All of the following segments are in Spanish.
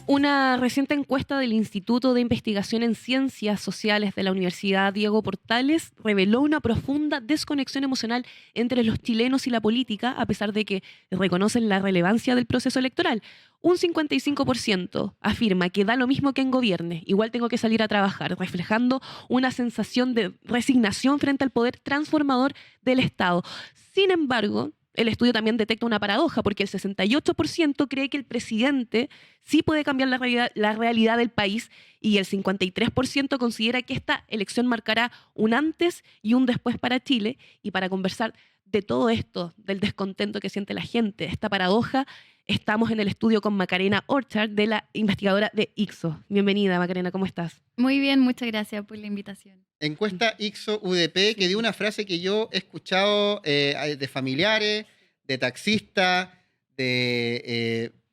Una reciente encuesta del Instituto de Investigación en Ciencias Sociales de la Universidad Diego Portales reveló una profunda desconexión emocional entre los chilenos y la política, a pesar de que reconocen la relevancia del proceso electoral. Un 55% afirma que da lo mismo que en gobierne, igual tengo que salir a trabajar, reflejando una sensación de resignación frente al poder transformador del Estado. Sin embargo, el estudio también detecta una paradoja, porque el 68% cree que el presidente sí puede cambiar la realidad del país y el 53% considera que esta elección marcará un antes y un después para Chile. Y para conversar de todo esto, del descontento que siente la gente, esta paradoja, estamos en el estudio con Macarena Orchard, de la investigadora de Ixo. Bienvenida, Macarena, ¿cómo estás? Muy bien, muchas gracias por la invitación. Encuesta Ixo UDP que dio una frase que yo he escuchado de familiares, de taxistas,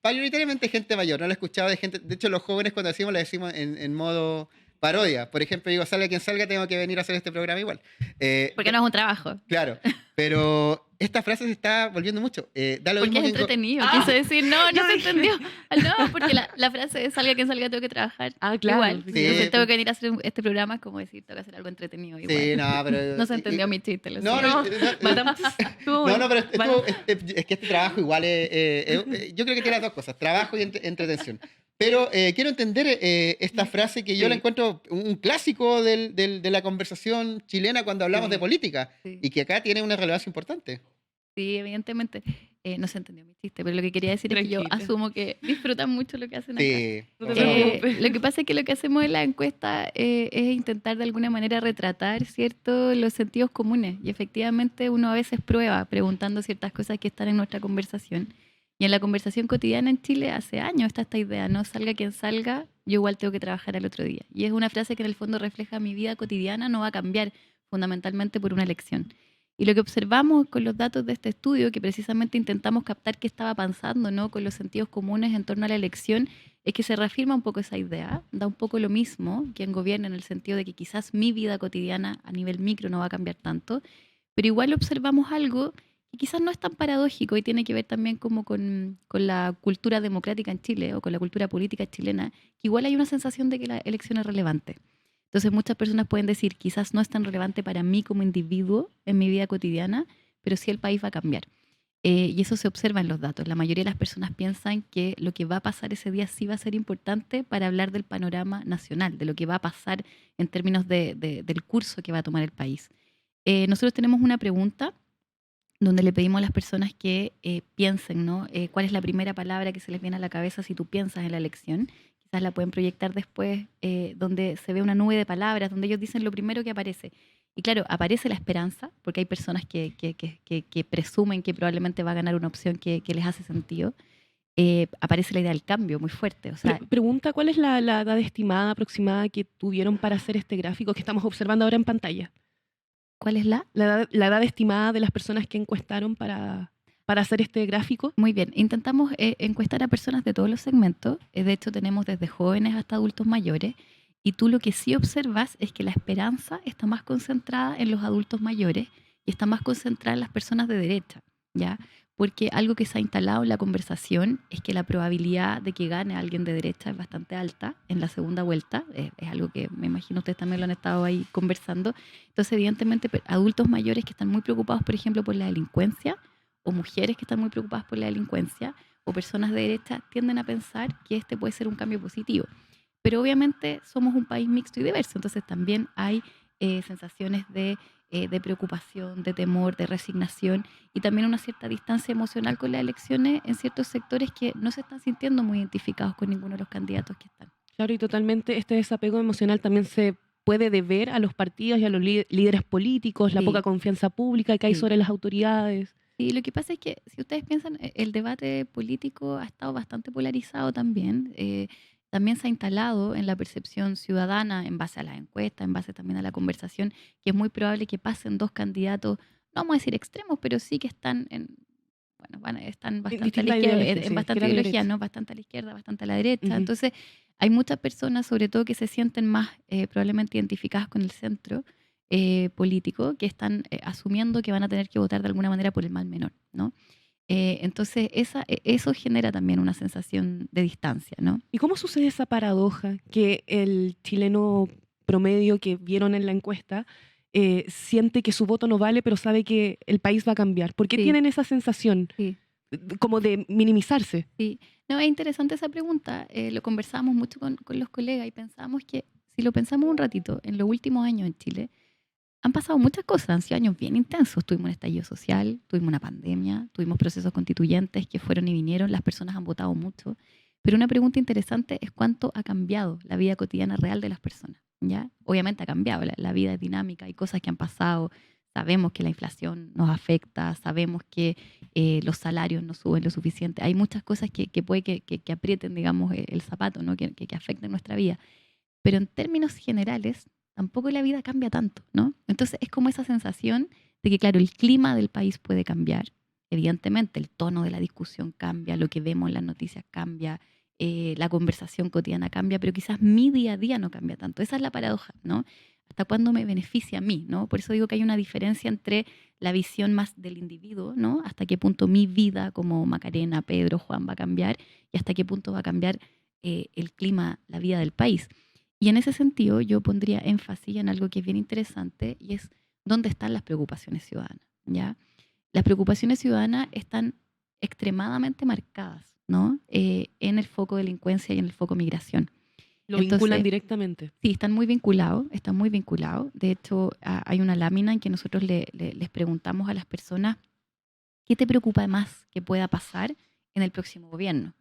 mayoritariamente gente mayor. No la he escuchado de gente. De hecho, los jóvenes cuando decimos, la decimos en modo parodia. Por ejemplo, digo, salga quien salga, tengo que venir a hacer este programa igual. Porque no es un trabajo. Claro, pero esta frase se está volviendo mucho. Da lo Porque mismo es que entretenido. Quise decir, no se entendió. No, porque la frase es salga quien salga, tengo que trabajar. Ah, claro. Igual. Sí. Entonces tengo que venir a hacer este programa, es como decir, tengo que hacer algo entretenido. Igual. Sí, no, pero. No se entendió mi chiste. Lo No, siento. Matamos. No, pero es que este trabajo igual yo creo que tiene las dos cosas, trabajo y entretención. Pero quiero entender esta frase que yo la encuentro un clásico de la conversación chilena cuando hablamos de política Sí. y que acá tiene una relevancia importante. Sí, evidentemente. No se entendió mi chiste, pero lo que quería decir es que yo Tranquila. asumo que disfrutan mucho lo que hacen acá. Sí. No te preocupes. Lo que pasa es que lo que hacemos en la encuesta es intentar de alguna manera retratar, ¿cierto?, los sentidos comunes. Y efectivamente uno a veces prueba preguntando ciertas cosas que están en nuestra conversación. Y en la conversación cotidiana en Chile hace años está esta idea, no salga quien salga, yo igual tengo que trabajar al otro día. Y es una frase que en el fondo refleja mi vida cotidiana, no va a cambiar fundamentalmente por una elección. Y lo que observamos con los datos de este estudio, que precisamente intentamos captar qué estaba pasando, ¿no?, con los sentidos comunes en torno a la elección, es que se reafirma un poco esa idea, da un poco lo mismo quien gobierne, en el sentido de que quizás mi vida cotidiana a nivel micro no va a cambiar tanto, pero igual observamos algo que quizás no es tan paradójico y tiene que ver también como con la cultura democrática en Chile o con la cultura política chilena, que igual hay una sensación de que la elección es relevante. Entonces muchas personas pueden decir, quizás no es tan relevante para mí como individuo en mi vida cotidiana, pero sí el país va a cambiar. Y eso se observa en los datos. La mayoría de las personas piensan que lo que va a pasar ese día sí va a ser importante para hablar del panorama nacional, de lo que va a pasar en términos del curso que va a tomar el país. Nosotros tenemos una pregunta donde le pedimos a las personas que piensen, ¿no? ¿Cuál es la primera palabra que se les viene a la cabeza si tú piensas en la elección? Quizás la pueden proyectar después, donde se ve una nube de palabras, donde ellos dicen lo primero que aparece. Y claro, aparece la esperanza, porque hay personas que presumen que probablemente va a ganar una opción que les hace sentido. Aparece la idea del cambio muy fuerte. O sea, Pregunta, ¿cuál es la edad estimada aproximada que tuvieron para hacer este gráfico que estamos observando ahora en pantalla? ¿cuál es la? La edad estimada de las personas que encuestaron para hacer este gráfico. Muy bien, intentamos encuestar a personas de todos los segmentos. De hecho, tenemos desde jóvenes hasta adultos mayores. Y tú lo que sí observas es que la esperanza está más concentrada en los adultos mayores y está más concentrada en las personas de derecha, ¿ya? Porque algo que se ha instalado en la conversación es que la probabilidad de que gane alguien de derecha es bastante alta en la segunda vuelta. Es algo que me imagino ustedes también lo han estado ahí conversando. Entonces, evidentemente, adultos mayores que están muy preocupados, por ejemplo, por la delincuencia, o mujeres que están muy preocupadas por la delincuencia, o personas de derecha, tienden a pensar que este puede ser un cambio positivo. Pero obviamente somos un país mixto y diverso, entonces también hay sensaciones de preocupación, de temor, de resignación y también una cierta distancia emocional con las elecciones en ciertos sectores que no se están sintiendo muy identificados con ninguno de los candidatos que están. Claro, y totalmente este desapego emocional también se puede deber a los partidos y a los líderes políticos, la Sí. poca confianza pública que hay Sí. sobre las autoridades. Y lo que pasa es que, si ustedes piensan, el debate político ha estado bastante polarizado también. También se ha instalado en la percepción ciudadana, en base a las encuestas, en base también a la conversación, que es muy probable que pasen dos candidatos, no vamos a decir extremos, pero sí que están están bastante a la Distintas izquierda, ideologías, en sí, bastante izquierda y ideología, derecha. ¿no? Bastante a la izquierda, bastante a la derecha. Ujú. Entonces, hay muchas personas, sobre todo, que se sienten más probablemente identificadas con el centro político, que están asumiendo que van a tener que votar de alguna manera por el mal menor, ¿no? Entonces, eso genera también una sensación de distancia, ¿no? ¿Y cómo sucede esa paradoja que el chileno promedio que vieron en la encuesta siente que su voto no vale, pero sabe que el país va a cambiar? ¿Por qué Sí, tienen esa sensación sí. como de minimizarse? Sí, no, es interesante esa pregunta. Lo conversamos mucho con los colegas y pensamos que, si lo pensamos un ratito, en los últimos años en Chile han pasado muchas cosas, han sido años bien intensos. Tuvimos un estallido social, tuvimos una pandemia, tuvimos procesos constituyentes que fueron y vinieron, las personas han votado mucho. Pero una pregunta interesante es cuánto ha cambiado la vida cotidiana real de las personas, ¿ya? Obviamente ha cambiado, la vida es dinámica, hay cosas que han pasado, sabemos que la inflación nos afecta, sabemos que los salarios no suben lo suficiente, hay muchas cosas que puede que aprieten, digamos, el zapato, ¿no? Que afecten nuestra vida. Pero en términos generales, tampoco la vida cambia tanto, ¿no? Entonces es como esa sensación de que, claro, el clima del país puede cambiar. Evidentemente, el tono de la discusión cambia, lo que vemos en las noticias cambia, la conversación cotidiana cambia, pero quizás mi día a día no cambia tanto. Esa es la paradoja, ¿no? ¿Hasta cuándo me beneficia a mí, ¿no? Por eso digo que hay una diferencia entre la visión más del individuo, ¿no? Hasta qué punto mi vida como Macarena, Pedro, Juan va a cambiar y hasta qué punto va a cambiar el clima, la vida del país. Y en ese sentido yo pondría énfasis en algo que es bien interesante y es dónde están las preocupaciones ciudadanas, ¿ya? Las preocupaciones ciudadanas están extremadamente marcadas, ¿no? En el foco delincuencia y en el foco migración. Lo Entonces, vinculan directamente. sí, están muy vinculados, están muy vinculados. De hecho, hay una lámina en que nosotros les preguntamos a las personas qué te preocupa más que pueda pasar en el próximo gobierno,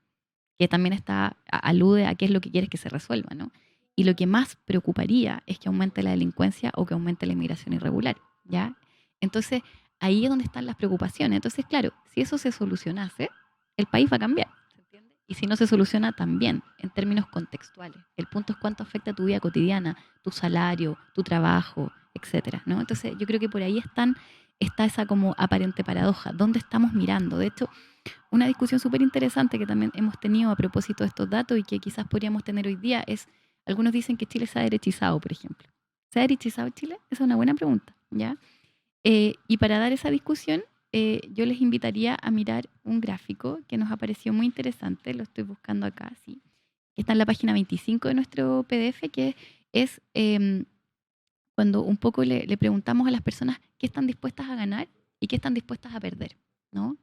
que también alude a qué es lo que quieres que se resuelva, ¿no? Y lo que más preocuparía es que aumente la delincuencia o que aumente la inmigración irregular, ¿ya? Entonces, ahí es donde están las preocupaciones. Entonces, claro, si eso se solucionase, el país va a cambiar, ¿se entiende? Y si no se soluciona, también, en términos contextuales. El punto es cuánto afecta tu vida cotidiana, tu salario, tu trabajo, etcétera, ¿no? Entonces, yo creo que por ahí está esa como aparente paradoja. ¿Dónde estamos mirando? De hecho, una discusión súper interesante que también hemos tenido a propósito de estos datos y que quizás podríamos tener hoy día es, algunos dicen que Chile se ha derechizado, por ejemplo. ¿Se ha derechizado Chile? Esa es una buena pregunta, ¿ya? Y para dar esa discusión, yo les invitaría a mirar un gráfico que nos ha parecido muy interesante, lo estoy buscando acá, sí, que está en la página 25 de nuestro PDF, que es cuando un poco le preguntamos a las personas qué están dispuestas a ganar y qué están dispuestas a perder, ¿no?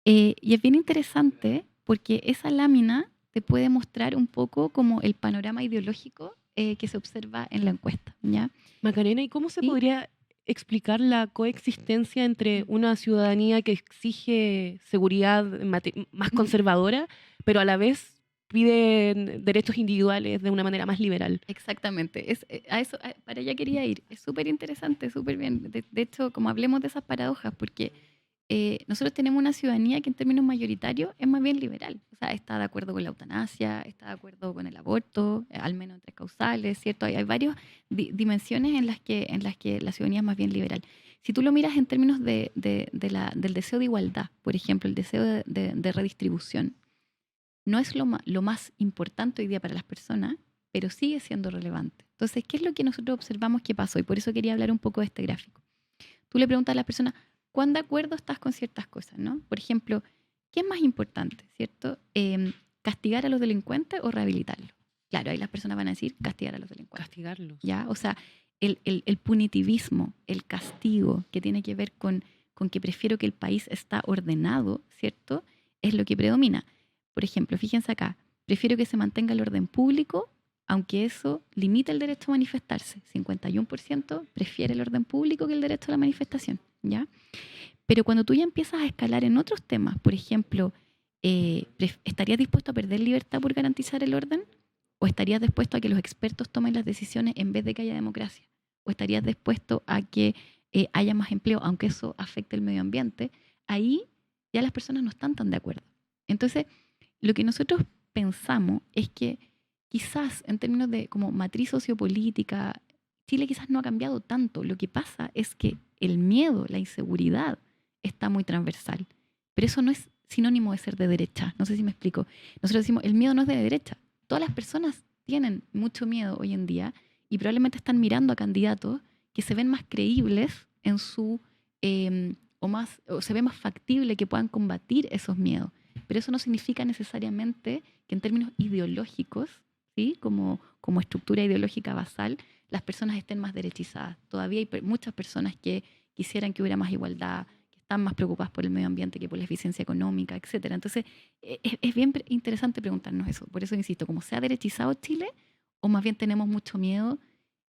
Y es bien interesante porque esa lámina te puede mostrar un poco como el panorama ideológico que se observa en la encuesta, ¿ya? Macarena, ¿y cómo se ¿Sí? podría explicar la coexistencia entre una ciudadanía que exige seguridad más conservadora, pero a la vez pide derechos individuales de una manera más liberal? Exactamente, para allá quería ir. Es súper interesante, súper bien. De hecho, como hablemos de esas paradojas, porque nosotros tenemos una ciudadanía que en términos mayoritarios es más bien liberal. O sea, está de acuerdo con la eutanasia, está de acuerdo con el aborto, al menos en tres causales, ¿cierto? Hay varias dimensiones en las que la ciudadanía es más bien liberal. Si tú lo miras en términos del deseo de igualdad, por ejemplo, el deseo de redistribución, no es lo más importante hoy día para las personas, pero sigue siendo relevante. Entonces, ¿qué es lo que nosotros observamos que pasó? Y por eso quería hablar un poco de este gráfico. Tú le preguntas a las personas, ¿cuán de acuerdo estás con ciertas cosas, no? Por ejemplo, ¿qué es más importante, cierto? ¿Castigar a los delincuentes o rehabilitarlos? Claro, ahí las personas van a decir castigar a los delincuentes. Castigarlos. ¿Ya? O sea, el punitivismo, el castigo que tiene que ver con que prefiero que el país está ordenado, ¿cierto? Es lo que predomina. Por ejemplo, fíjense acá, prefiero que se mantenga el orden público, aunque eso limite el derecho a manifestarse. 51% prefiere el orden público que el derecho a la manifestación, ¿ya? Pero cuando tú ya empiezas a escalar en otros temas, por ejemplo, ¿estarías dispuesto a perder libertad por garantizar el orden? ¿O estarías dispuesto a que los expertos tomen las decisiones en vez de que haya democracia? ¿O estarías dispuesto a que haya más empleo, aunque eso afecte el medio ambiente? Ahí ya las personas no están tan de acuerdo. Entonces, lo que nosotros pensamos es que quizás en términos de como matriz sociopolítica, Chile quizás no ha cambiado tanto. Lo que pasa es que el miedo, la inseguridad está muy transversal. Pero eso no es sinónimo de ser de derecha. No sé si me explico. Nosotros decimos, el miedo no es de derecha. Todas las personas tienen mucho miedo hoy en día y probablemente están mirando a candidatos que se ven más creíbles en su o se ve más factible que puedan combatir esos miedos. Pero eso no significa necesariamente que en términos ideológicos, ¿sí? Como estructura ideológica basal, las personas estén más derechizadas. Todavía hay muchas personas que quisieran que hubiera más igualdad, que están más preocupadas por el medio ambiente que por la eficiencia económica, etcétera. Entonces, es bien interesante preguntarnos eso. Por eso insisto, ¿cómo se ha derechizado Chile o más bien tenemos mucho miedo?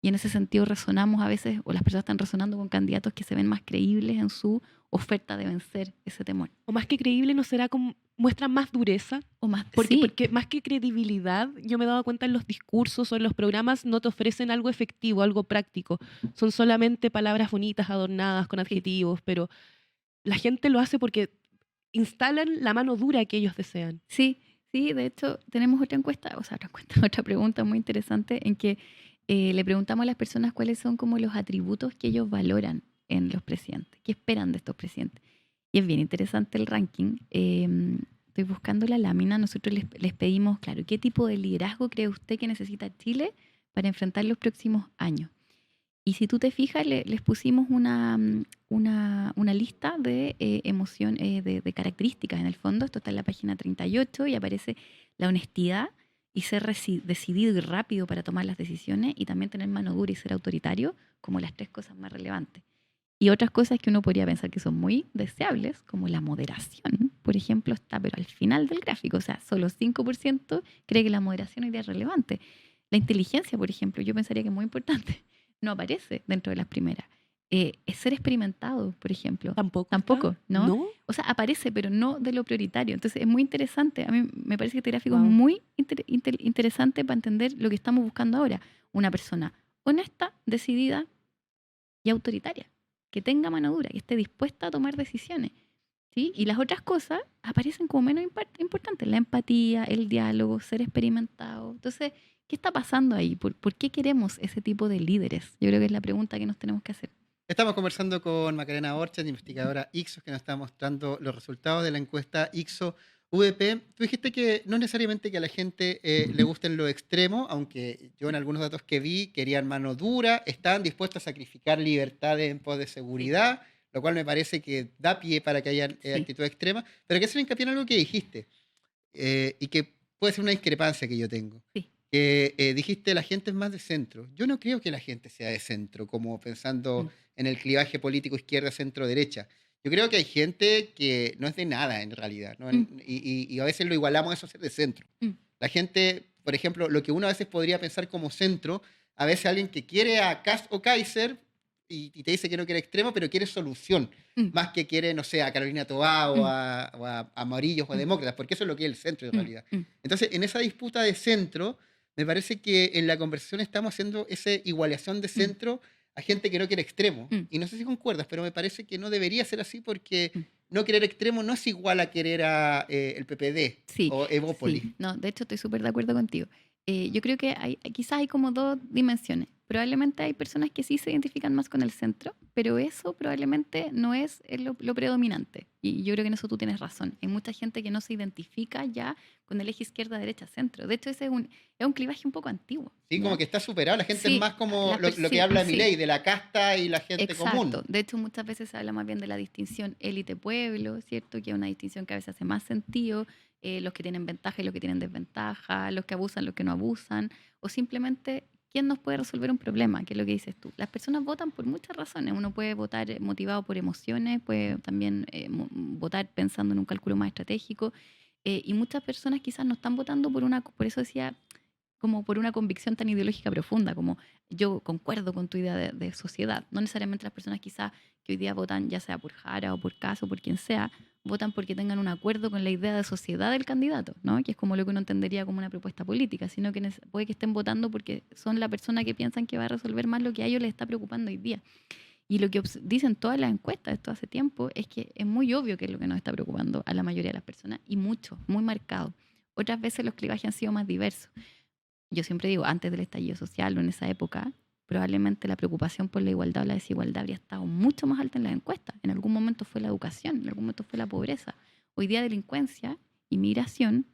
Y en ese sentido resonamos a veces, o las personas están resonando con candidatos que se ven más creíbles en su oferta de vencer ese temor. O más que creíble, ¿no será como muestran más dureza? O más, Porque más que credibilidad, yo me he dado cuenta en los discursos o en los programas no te ofrecen algo efectivo, algo práctico. Son solamente palabras bonitas, adornadas con adjetivos, pero la gente lo hace porque instalan la mano dura que ellos desean. Sí, de hecho tenemos otra encuesta, otra pregunta muy interesante en que le preguntamos a las personas cuáles son como los atributos que ellos valoran en los presidentes, qué esperan de estos presidentes. Y es bien interesante el ranking. Estoy buscando la lámina. Nosotros les pedimos, claro, ¿qué tipo de liderazgo cree usted que necesita Chile para enfrentar los próximos años? Y si tú te fijas, les pusimos una lista de de características en el fondo. Esto está en la página 38 y aparece la honestidad y ser decidido y rápido para tomar las decisiones y también tener mano dura y ser autoritario como las 3 cosas más relevantes. Y otras cosas que uno podría pensar que son muy deseables, como la moderación, por ejemplo, está pero al final del gráfico. O sea, solo 5% cree que la moderación hoy día es relevante. La inteligencia, por ejemplo, yo pensaría que es muy importante. No aparece dentro de las primeras. Es ser experimentado, por ejemplo. Tampoco, ¿no? O sea, aparece, pero no de lo prioritario. Entonces, es muy interesante. A mí me parece que este gráfico es muy interesante para entender lo que estamos buscando ahora. Una persona honesta, decidida y autoritaria, que tenga mano dura, que esté dispuesta a tomar decisiones. ¿Sí? Y las otras cosas aparecen como menos importantes. La empatía, el diálogo, ser experimentado. Entonces, ¿qué está pasando ahí? ¿Por qué queremos ese tipo de líderes? Yo creo que es la pregunta que nos tenemos que hacer. Estamos conversando con Macarena Orchard, investigadora Ixos, que nos está mostrando los resultados de la encuesta Ixo-VP. Tú dijiste que no necesariamente que a la gente le gusten lo extremo, aunque yo en algunos datos que vi querían mano dura, estaban dispuestos a sacrificar libertades en pos de seguridad, lo cual me parece que da pie para que haya actitud extrema. Pero que hacer hincapié en algo que dijiste y que puede ser una discrepancia que yo tengo. Sí. Dijiste la gente es más de centro. Yo no creo que la gente sea de centro, como pensando en el clivaje político izquierda, centro, derecha. Yo creo que hay gente que no es de nada en realidad, ¿no? Y a veces lo igualamos a eso ser de centro. La gente, por ejemplo, lo que uno a veces podría pensar como centro, a veces alguien que quiere a Kast o Kaiser y te dice que no quiere extremo, pero quiere solución, más que quiere, no sé, a Carolina Toá o a Amarillos o a Demócratas, porque eso es lo que es el centro en realidad. Entonces, en esa disputa de centro, me parece que en la conversación estamos haciendo esa igualación de centro a gente que no quiere extremo. Y no sé si concuerdas, pero me parece que no debería ser así porque no querer extremo no es igual a querer a el PPD o Evópolis. Sí. No, de hecho estoy súper de acuerdo contigo. Yo creo que quizás hay como 2 dimensiones. Probablemente hay personas que sí se identifican más con el centro, pero eso probablemente no es lo predominante. Y yo creo que en eso tú tienes razón. Hay mucha gente que no se identifica ya con el eje izquierda, derecha, centro. De hecho, ese es un clivaje un poco antiguo. Sí, ¿ya? como que está superado. La gente es más como lo que habla Milei, de la casta y la gente común. Exacto. De hecho, muchas veces se habla más bien de la distinción élite-pueblo, ¿cierto? Que es una distinción que a veces hace más sentido. Los que tienen ventaja y los que tienen desventaja, los que abusan, los que no abusan, o simplemente quién nos puede resolver un problema, que es lo que dices tú. Las personas votan por muchas razones. Uno puede votar motivado por emociones, puede también votar pensando en un cálculo más estratégico, y muchas personas quizás no están votando por eso decía, como por una convicción tan ideológica profunda, como yo concuerdo con tu idea de sociedad. No necesariamente las personas quizás que hoy día votan, ya sea por Jara o por Caso o por quien sea, votan porque tengan un acuerdo con la idea de sociedad del candidato, ¿no? Que es como lo que uno entendería como una propuesta política, sino que puede que estén votando porque son la persona que piensan que va a resolver más lo que a ellos les está preocupando hoy día. Y lo que dicen todas las encuestas, esto hace tiempo, es que es muy obvio que es lo que nos está preocupando a la mayoría de las personas, y mucho, muy marcado. Otras veces los clivajes han sido más diversos. Yo siempre digo, antes del estallido social o en esa época, probablemente la preocupación por la igualdad o la desigualdad habría estado mucho más alta en las encuestas. En algún momento fue la educación, en algún momento fue la pobreza. Hoy día delincuencia y migración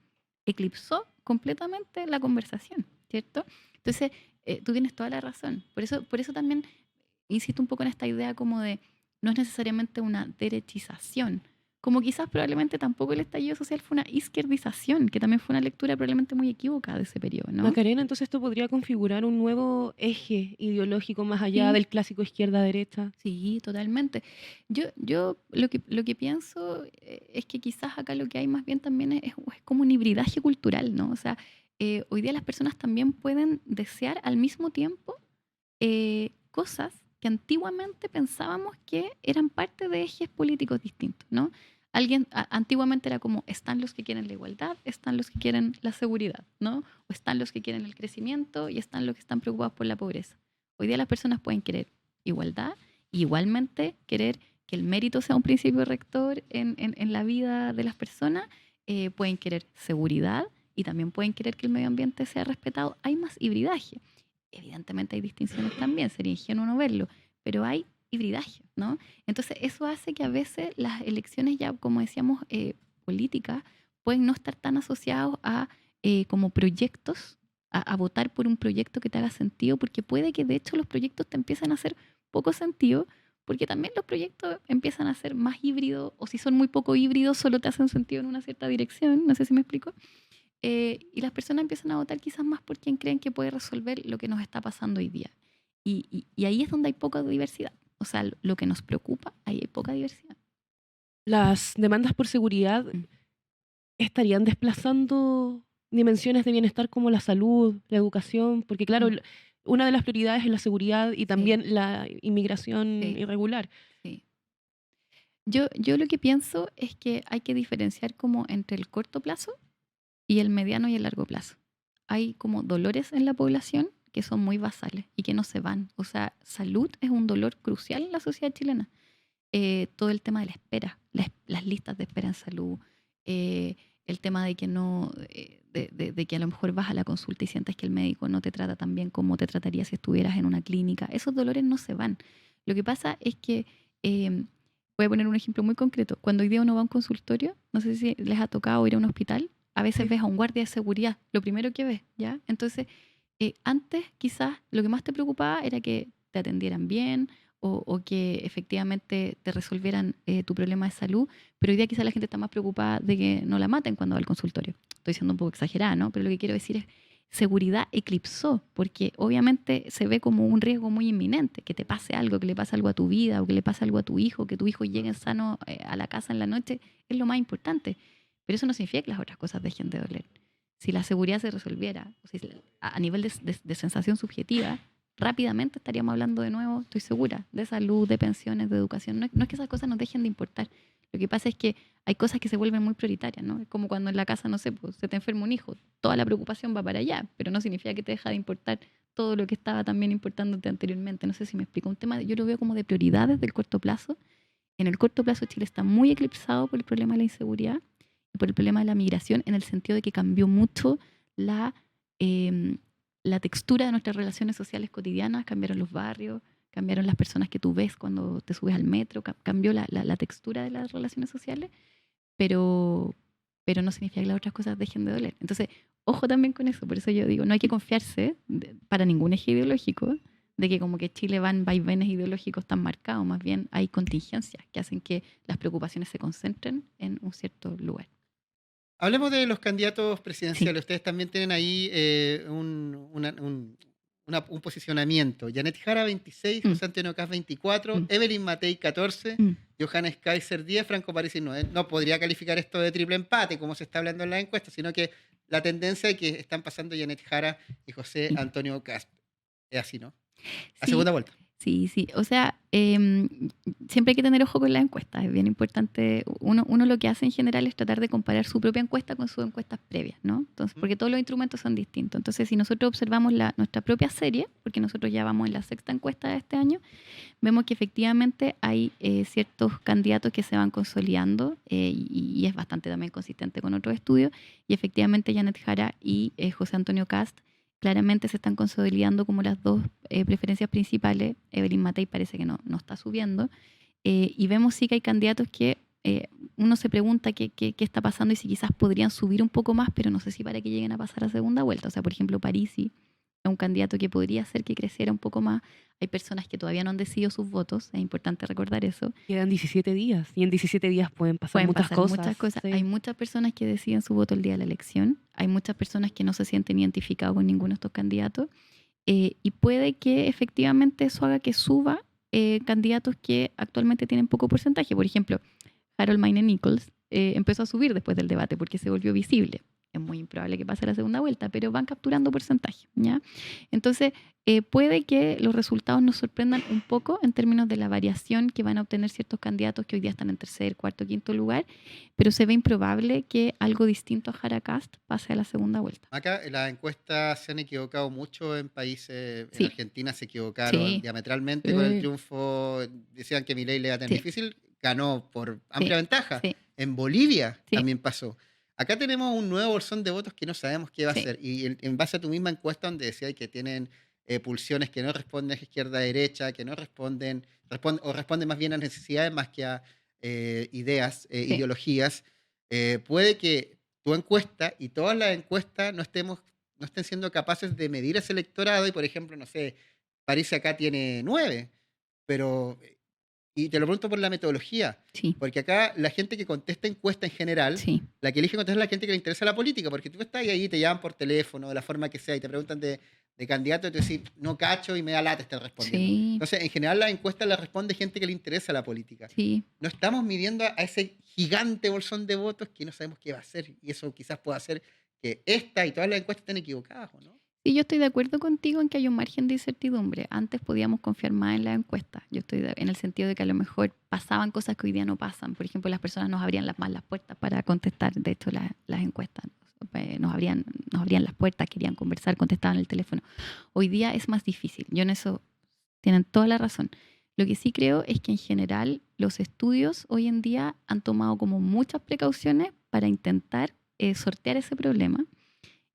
eclipsó completamente la conversación, ¿cierto? Entonces, tú tienes toda la razón. Por eso también insisto un poco en esta idea como de no es necesariamente una derechización, como quizás probablemente tampoco el estallido social fue una izquierdización, que también fue una lectura probablemente muy equívoca de ese periodo, ¿no? Macarena, entonces esto podría configurar un nuevo eje ideológico más allá Sí. del clásico izquierda-derecha. Sí, totalmente. Yo lo que pienso es que quizás acá lo que hay más bien también es como un hibridaje cultural, ¿no? O sea, hoy día las personas también pueden desear al mismo tiempo cosas que antiguamente pensábamos que eran parte de ejes políticos distintos, ¿no? Antiguamente era como, están los que quieren la igualdad, están los que quieren la seguridad, ¿no? O están los que quieren el crecimiento y están los que están preocupados por la pobreza. Hoy día las personas pueden querer igualdad y igualmente querer que el mérito sea un principio rector en la vida de las personas, pueden querer seguridad y también pueden querer que el medio ambiente sea respetado. Hay más hibridaje. Evidentemente hay distinciones también, sería ingenuo no verlo, pero hay hibridaje, ¿no? Entonces eso hace que a veces las elecciones ya, como decíamos, políticas, pueden no estar tan asociados a como proyectos, a votar por un proyecto que te haga sentido, porque puede que de hecho los proyectos te empiecen a hacer poco sentido, porque también los proyectos empiezan a ser más híbridos, o si son muy poco híbridos, solo te hacen sentido en una cierta dirección, no sé si me explico. Y las personas empiezan a votar quizás más por quien creen que puede resolver lo que nos está pasando hoy día. Y ahí es donde hay poca diversidad. O sea, lo que nos preocupa, ahí hay poca diversidad. Las demandas por seguridad estarían desplazando dimensiones de bienestar como la salud, la educación, porque claro, una de las prioridades es la seguridad y también la inmigración irregular. Sí. Yo lo que pienso es que hay que diferenciar como entre el corto plazo y el mediano y el largo plazo. Hay como dolores en la población que son muy basales y que no se van. O sea, salud es un dolor crucial en la sociedad chilena. Todo el tema de la espera, las listas de espera en salud, el tema de que no, de que a lo mejor vas a la consulta y sientes que el médico no te trata tan bien como te trataría si estuvieras en una clínica. Esos dolores no se van. Lo que pasa es que, voy a poner un ejemplo muy concreto. Cuando hoy día uno va a un consultorio, no sé si les ha tocado ir a un hospital, a veces ves a un guardia de seguridad, lo primero que ves, ¿ya? Entonces, antes quizás lo que más te preocupaba era que te atendieran bien o que efectivamente te resolvieran tu problema de salud, pero hoy día quizás la gente está más preocupada de que no la maten cuando va al consultorio. Estoy siendo un poco exagerada, ¿no? Pero lo que quiero decir es, seguridad eclipsó, porque obviamente se ve como un riesgo muy inminente, que te pase algo, que le pase algo a tu vida o que le pase algo a tu hijo, que tu hijo llegue sano a la casa en la noche, es lo más importante. Pero eso no significa que las otras cosas dejen de doler. Si la seguridad se resolviera, o si a nivel de sensación subjetiva, rápidamente estaríamos hablando de nuevo, estoy segura, de salud, de pensiones, de educación. No es que esas cosas nos dejen de importar. Lo que pasa es que hay cosas que se vuelven muy prioritarias, ¿no? Es como cuando en la casa, no sé, pues, se te enferma un hijo, toda la preocupación va para allá, pero no significa que te deja de importar todo lo que estaba también importándote anteriormente. No sé si me explico. Un tema, yo lo veo como de prioridades del corto plazo. En el corto plazo Chile está muy eclipsado por el problema de la inseguridad y por el problema de la migración, en el sentido de que cambió mucho la textura de nuestras relaciones sociales cotidianas, cambiaron los barrios, cambiaron las personas que tú ves cuando te subes al metro, cambió la textura de las relaciones sociales, pero no significa que las otras cosas dejen de doler. Entonces, ojo también con eso, por eso yo digo, no hay que confiarse para ningún eje ideológico de que como que Chile va en vaivenes ideológicos tan marcados, más bien hay contingencias que hacen que las preocupaciones se concentren en un cierto lugar. Hablemos de los candidatos presidenciales. Sí. Ustedes también tienen ahí un posicionamiento. Janet Jara, 26, José Antonio Caz, 24, Evelyn Matei, 14, Johannes Kaiser, 10, Franco Parisi, 9. No podría calificar esto de triple empate, como se está hablando en la encuesta, sino que la tendencia es que están pasando Janet Jara y José Antonio Caz. Es así, ¿no? A segunda vuelta. Sí. O sea, siempre hay que tener ojo con las encuestas. Es bien importante. Uno lo que hace en general es tratar de comparar su propia encuesta con sus encuestas previas, ¿no? Entonces, porque todos los instrumentos son distintos. Entonces, si nosotros observamos nuestra propia serie, porque nosotros ya vamos en la sexta encuesta de este año, vemos que efectivamente hay ciertos candidatos que se van consolidando y es bastante también consistente con otros estudios. Y efectivamente Janet Jara y José Antonio Cast claramente se están consolidando como las dos preferencias principales. Evelyn Matei parece que no está subiendo. Y vemos sí que hay candidatos que uno se pregunta qué está pasando y si quizás podrían subir un poco más, pero no sé si para que lleguen a pasar a segunda vuelta. O sea, por ejemplo, Parisi es un candidato que podría hacer que creciera un poco más. Hay personas que todavía no han decidido sus votos, es importante recordar eso. Quedan 17 días y en 17 días pueden pasar muchas cosas. Sí. Hay muchas personas que deciden su voto el día de la elección, hay muchas personas que no se sienten identificados con ninguno de estos candidatos y puede que efectivamente eso haga que suba candidatos que actualmente tienen poco porcentaje. Por ejemplo, Harold Mayne Nichols empezó a subir después del debate porque se volvió visible. Es muy improbable que pase la segunda vuelta, pero van capturando porcentaje, ¿ya? Entonces, puede que los resultados nos sorprendan un poco en términos de la variación que van a obtener ciertos candidatos que hoy día están en tercer, cuarto, quinto lugar, pero se ve improbable que algo distinto a Jara Kast pase a la segunda vuelta. Acá las encuestas se han equivocado mucho en países, en Argentina se equivocaron diametralmente con el triunfo, decían que Milei le iba a tener difícil, ganó por amplia ventaja. En Bolivia también pasó. Acá tenemos un nuevo bolsón de votos que no sabemos qué va a ser. Y en base a tu misma encuesta donde decía que tienen pulsiones que no responden a izquierda-derecha, que no responden más bien a necesidades más que a ideas, ideologías, puede que tu encuesta y todas las encuestas no estén siendo capaces de medir ese electorado y, por ejemplo, no sé, París acá tiene 9, pero... Y te lo pregunto por la metodología, porque acá la gente que contesta encuesta en general, la que elige contestar es la gente que le interesa la política, porque tú estás ahí, te llaman por teléfono, de la forma que sea, y te preguntan de candidato, y tú decís, no cacho, y me da lata estar respondiendo. Entonces, en general, las encuestas las responde gente que le interesa la política. No estamos midiendo a ese gigante bolsón de votos que no sabemos qué va a hacer, y eso quizás pueda hacer que esta y todas las encuestas estén equivocadas, ¿o no? Sí, yo estoy de acuerdo contigo en que hay un margen de incertidumbre. Antes podíamos confiar más en las encuestas. Yo estoy en el sentido de que a lo mejor pasaban cosas que hoy día no pasan. Por ejemplo, las personas nos abrían más las puertas para contestar, de hecho, las encuestas. Nos abrían las puertas, querían conversar, contestaban el teléfono. Hoy día es más difícil. Yo en eso tienen toda la razón. Lo que sí creo es que en general los estudios hoy en día han tomado como muchas precauciones para intentar sortear ese problema.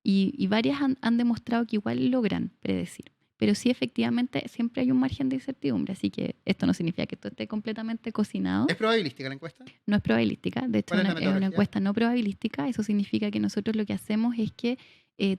Y varias han demostrado que igual logran predecir. Pero sí, efectivamente, siempre hay un margen de incertidumbre. Así que esto no significa que esto esté completamente cocinado. ¿Es probabilística la encuesta? No es probabilística. De hecho, es una encuesta no probabilística. Eso significa que nosotros lo que hacemos es que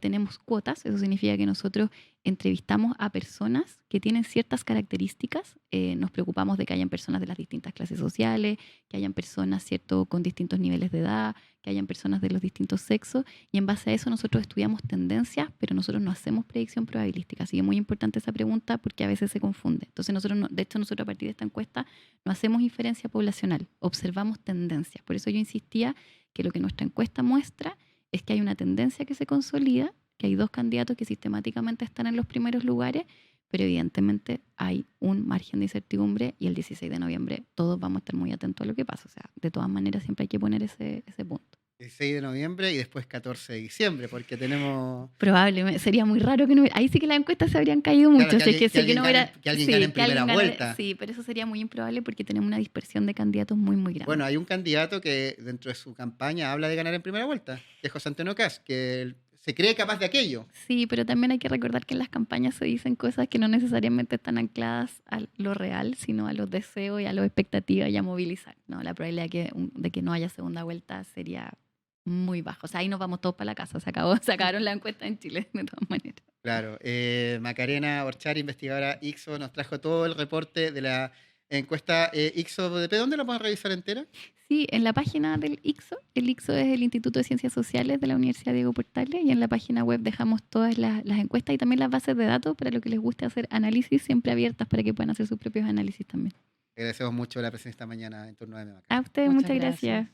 tenemos cuotas. Eso significa que nosotros entrevistamos a personas que tienen ciertas características. Nos preocupamos de que hayan personas de las distintas clases sociales, que hayan personas, ¿cierto?, con distintos niveles de edad, que hayan personas de los distintos sexos, y en base a eso nosotros estudiamos tendencias, pero nosotros no hacemos predicción probabilística. Así que es muy importante esa pregunta porque a veces se confunde. Entonces nosotros a partir de esta encuesta no hacemos inferencia poblacional, observamos tendencias. Por eso yo insistía que lo que nuestra encuesta muestra es que hay una tendencia que se consolida, que hay 2 candidatos que sistemáticamente están en los primeros lugares, pero evidentemente hay un margen de incertidumbre y el 16 de noviembre todos vamos a estar muy atentos a lo que pasa. O sea, de todas maneras siempre hay que poner ese punto. 16 de noviembre y después 14 de diciembre, porque tenemos... Probablemente, sería muy raro que no hubiera... Ahí sí que las encuestas se habrían caído mucho. Claro, que alguien gane en primera vuelta. Sí, pero eso sería muy improbable porque tenemos una dispersión de candidatos muy, muy grande. Bueno, hay un candidato que dentro de su campaña habla de ganar en primera vuelta, que es José Antonio Kast, que se cree capaz de aquello. Sí, pero también hay que recordar que en las campañas se dicen cosas que no necesariamente están ancladas a lo real, sino a los deseos y a las expectativas y a movilizar. ¿No? La probabilidad de que no haya segunda vuelta sería muy baja. O sea, ahí nos vamos todos para la casa. Se acabaron la encuesta en Chile, de todas maneras. Claro. Macarena Orchari, investigadora ICSO, nos trajo todo el reporte de la encuesta ICSO-BP. ¿Dónde la podemos revisar entera? Sí, en la página del ICSO. El ICSO es el Instituto de Ciencias Sociales de la Universidad Diego Portales, y en la página web dejamos todas las encuestas y también las bases de datos para lo que les guste hacer análisis, siempre abiertas para que puedan hacer sus propios análisis también. Agradecemos mucho la presencia esta mañana en Turno de Maca. A ustedes, muchas gracias.